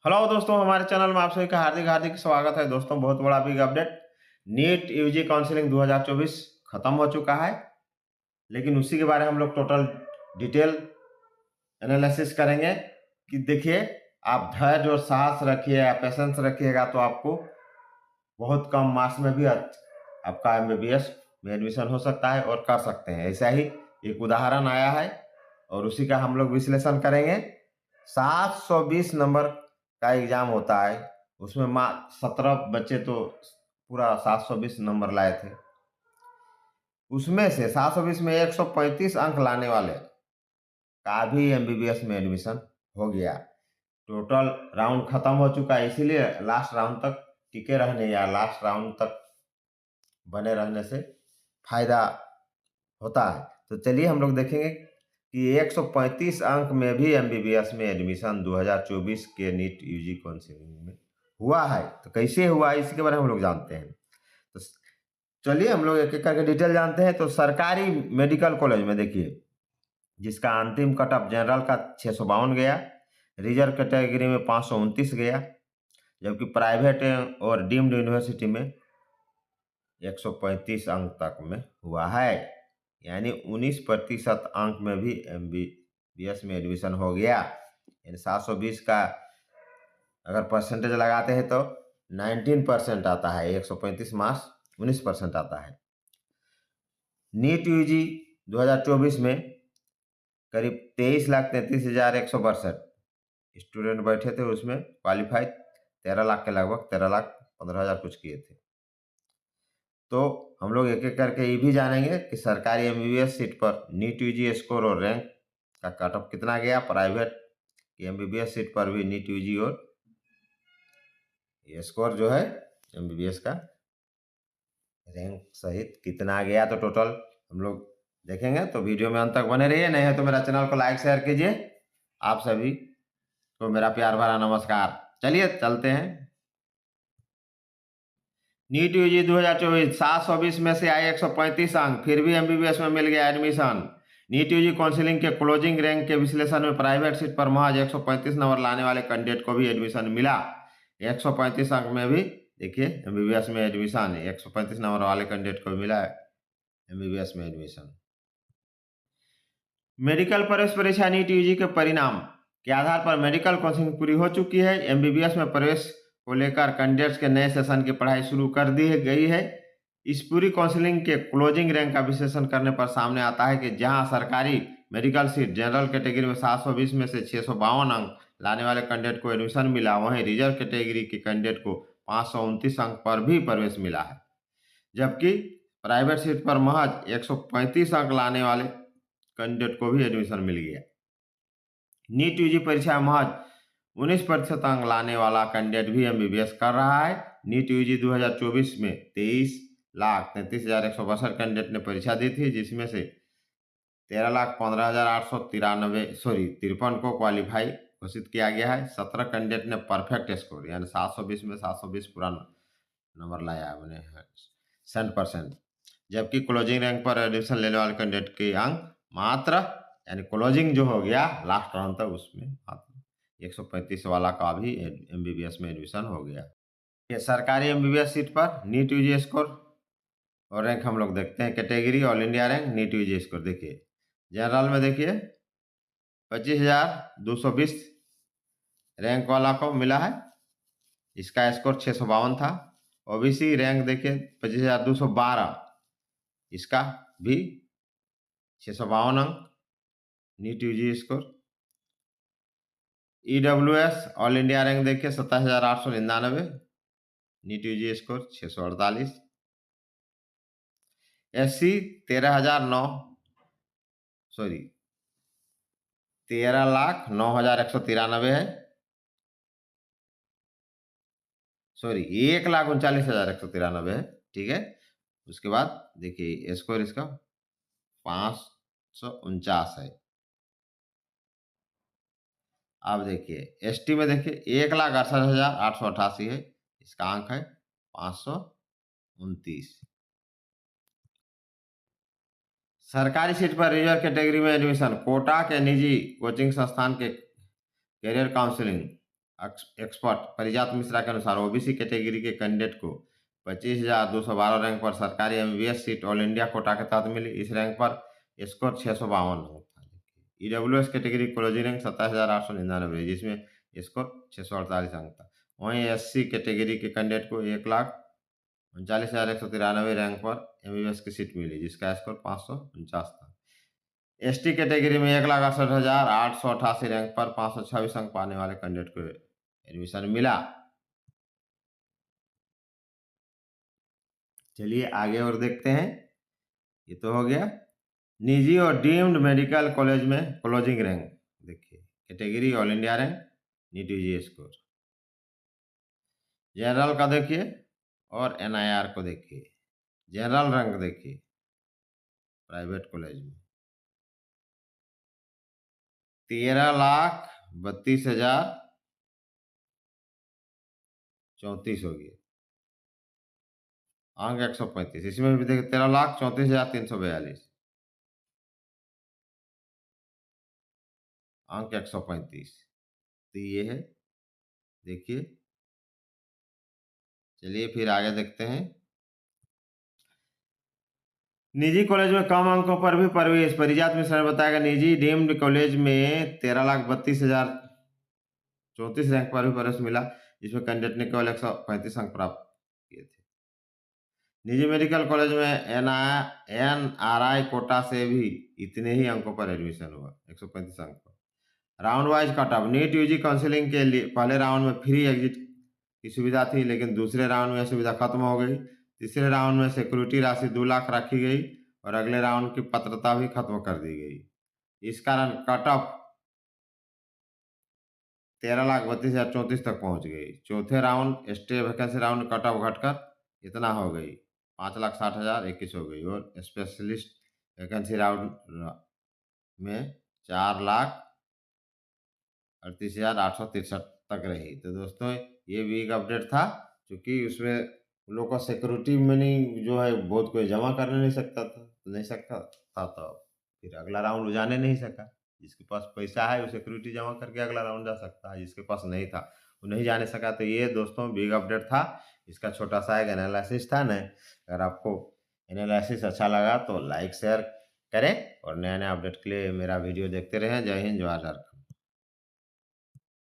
Hello दोस्तों, हमारे channel में आप सभी का हार्दिक हार्दिक स्वागत है। दोस्तों, बहुत बड़ा big update. NEET UG counselling 2024 खत्म हो चुका है, लेकिन उसी के बारे में हम लोग टोटल डिटेल एनालिसिस करेंगे कि देखिए, आप धैर्य और साहस रखिए, पेशेंस रखिएगा तो आपको बहुत कम मार्क्स में भी आपका एमबीबीएस में एडमिशन हो सकता है और कर सकते हैं। ऐसा ही एक उदाहरण आया है और उसी का हम लोग विश्लेषण करेंगे। 720 नंबर का एग्जाम होता है, उसमें 17 बच्चे तो पूरा 720 नंबर लाए थे। उसमें से 720 में 135 अंक लाने वाले का भी एमबीबीएस में एडमिशन हो गया। टोटल राउंड खत्म हो चुका है, इसीलिए लास्ट राउंड तक टिके रहने या लास्ट राउंड तक बने रहने से फायदा होता है। तो चलिए हम लोग देखेंगे कि 135 अंक में भी एमबीबीएस में एडमिशन 2024 के नीट यूजी काउंसलिंग में हुआ है। तो कैसे हुआ है इसके बारे में हम लोग जानते हैं। तो चलिए हम लोग एक एक करके डिटेल जानते हैं। तो सरकारी मेडिकल कॉलेज में देखिए, जिसका अंतिम कट ऑफ जनरल का 652 गया, रिजर्व कैटेगरी में 529 गया, जबकि प्राइवेट और डीम्ड यूनिवर्सिटी में 135 अंक तक में हुआ है, यानी 19% अंक में भी एमबीबीएस में एडमिशन हो गया। यानी 720 का अगर परसेंटेज लगाते हैं तो 19% आता है। 135 मार्क्स 19% आता है। नीट यूजी 2024 में करीब 23,33,162 स्टूडेंट बैठे थे। उसमें क्वालिफाई 13 लाख के लगभग 13,15,000 कुछ किए थे। तो हम लोग एक एक करके ये भी जानेंगे कि सरकारी एमबीबीएस सीट पर नीट यूजी स्कोर और रैंक का कट ऑफ कितना गया, प्राइवेट एमबीबीएस सीट पर भी नीट यूजी और ये स्कोर जो है एमबीबीएस का रैंक सहित कितना गया। तो टोटल हम लोग देखेंगे, तो वीडियो में अंत तक बने रहिए। नहीं है तो मेरा चैनल को लाइक शेयर कीजिए। आप सभी को मेरा प्यार भरा नमस्कार। चलिए चलते हैं। नीट यूजी 2024 720 में से आए 135 अंक, फिर भी एमबीबीएस में मिल गया एडमिशन। नीट यूजी काउंसिलिंग के क्लोजिंग रैंक के विश्लेषण में प्राइवेट सीट पर महज 135 नंबर लाने वाले कैंडिडेट को भी एडमिशन मिला। 135 अंक में भी देखिए एमबीबीएस में एडमिशन है। 135 नंबर वाले कैंडिडेट को मिला है एमबीबीएस में एडमिशन। मेडिकल प्रवेश परीक्षा नीट यूजी के परिणाम के आधार पर मेडिकल काउंसिलिंग पूरी हो चुकी है। एमबीबीएस में प्रवेश को लेकर कैंडिडेट्स के नए सेशन की पढ़ाई शुरू कर दी गई है। इस पूरी काउंसलिंग के क्लोजिंग रैंक का विश्लेषण करने पर सामने आता है कि जहां सरकारी मेडिकल सीट जनरल कैटेगरी में 720 में से 652 अंक लाने वाले कैंडिडेट को एडमिशन मिला, वहीं रिजर्व कैटेगरी के कैंडिडेट को 529 अंक पर भी प्रवेश मिला है, जबकि प्राइवेट सीट पर महज 135 अंक लाने वाले कैंडिडेट को भी एडमिशन मिल गया। नीट यूजी परीक्षा में महज 19% अंक लाने वाला कैंडिडेट भी एमबीबीएस कर रहा है। नीट यूजी 2024 में 23,33,162 कैंडिडेट ने परीक्षा दी थी, जिसमें से 13,15,893 को क्वालिफाई घोषित किया गया है। 17 कैंडिडेट ने परफेक्ट स्कोर यानी 720 में 720 पूरा नंबर लाया मैंने 100%, जबकि क्लोजिंग रैंक पर एडमिशन लेने वाले कैंडिडेट के अंक मात्र यानी क्लोजिंग जो हो गया लास्ट राउंड तक, उसमें मात्र 135 वाला का भी एमबीबीएस में एडमिशन हो गया। ये सरकारी एमबीबीएस सीट पर नीट यूजी स्कोर और रैंक हम लोग देखते हैं। Category all India rank, NEET UG score देखिए। जनरल में देखिए 25,220 रैंक वाला को मिला है, इसका स्कोर 652 था। ओबीसी रैंक देखिए 25,212, इसका भी 652 अंक NEET UG score. EWS all India rank देखिए 27,899, NEET UG score 648। SC 13,009 sorry 13,09,193 है, सॉरी 1,39,193 है, ठीक है। उसके बाद देखिए स्कोर इसका 549 है। अब देखिए एसटी में देखिए 1,68,888 है, इसका अंक है 529। सरकारी सीट पर रिजर्व कैटेगरी में एडमिशन, कोटा के निजी कोचिंग संस्थान के कैरियर काउंसलिंग एक्सपर्ट परिजात मिश्रा के अनुसार ओबीसी कैटेगरी के कैंडिडेट को 25,212 रैंक पर सरकारी MBBS seat all India quota के तहत मिली। इस रैंक पर स्कोर 652 था। ईडब्ल्यूएस कैटेगरी क्लोजिंग रैंक 27,899 जिसमें स्कोर 648 अंक था। वहीं एससी कैटेगरी के कैंडिडेट को 1,39,193 रैंक पर एमबीबीएस की सीट मिली जिसका स्कोर 549 था। एसटी कैटेगरी में 1,68,888 रैंक पर 526 अंक पाने वाले कैंडिडेट को एडमिशन मिला। चलिए आगे और देखते हैं। ये तो हो गया निजी और डीम्ड मेडिकल कॉलेज में क्लोजिंग रैंक। देखिए category all India rank, NEET UG score. General का देखिए और एनआईआर को देखिए। जनरल रैंक देखिए प्राइवेट कॉलेज में 13,32,034 हो गया, अंक 135। इसमें भी देखिए 13,34,342, अंक 135। तो ये है, देखिए। चलिए फिर आगे देखते हैं। निजी कॉलेज में कम अंकों पर भी प्रवेश। परिजात मिश्रा ने बताया कि निजी डीम्ड कॉलेज में 13,32,034 रैंक पर भी प्रवेश मिला जिसमें कैंडिडेट ने केवल 135 अंक प्राप्त किए थे। निजी मेडिकल कॉलेज में एनआरआई कोटा से भी इतने ही अंकों पर एडमिशन हुआ, 135 अंक पर। Round wise cut off. NEET UG counselling के लिए पहले राउंड में फ्री एग्जिट की सुविधा थी लेकिन दूसरे राउंड में यह सुविधा खत्म हो गई। तीसरे राउंड में सिक्योरिटी राशि 2 लाख रखी गई और अगले राउंड की पात्रता भी खत्म कर दी गई। इस कारण कट ऑफ 13,32,034 तक पहुंच गई। चौथे round stay vacancy round cut off घटकर इतना हो गई, 5,60,021 हो गई और स्पेशलिस्ट वैकेंसी राउंड में 4,38,863 तक रही। तो दोस्तों ये भी एक अपडेट था क्योंकि उसमें उन लोग का सिक्योरिटी मनी जो है बहुत कोई जमा करने नहीं सकता था तो फिर अगला राउंड जाने नहीं सका। जिसके पास पैसा है वो सिक्योरिटी जमा करके अगला राउंड जा सकता है, जिसके पास नहीं था वो नहीं जाने सका। तो ये दोस्तों बिग अपडेट था, इसका छोटा सा एक एनालिसिस था। न अगर आपको एनालिसिस अच्छा लगा तो लाइक शेयर करें और नया नया अपडेट के लिए मेरा वीडियो देखते रहें। जय हिंद, जय झारखंड।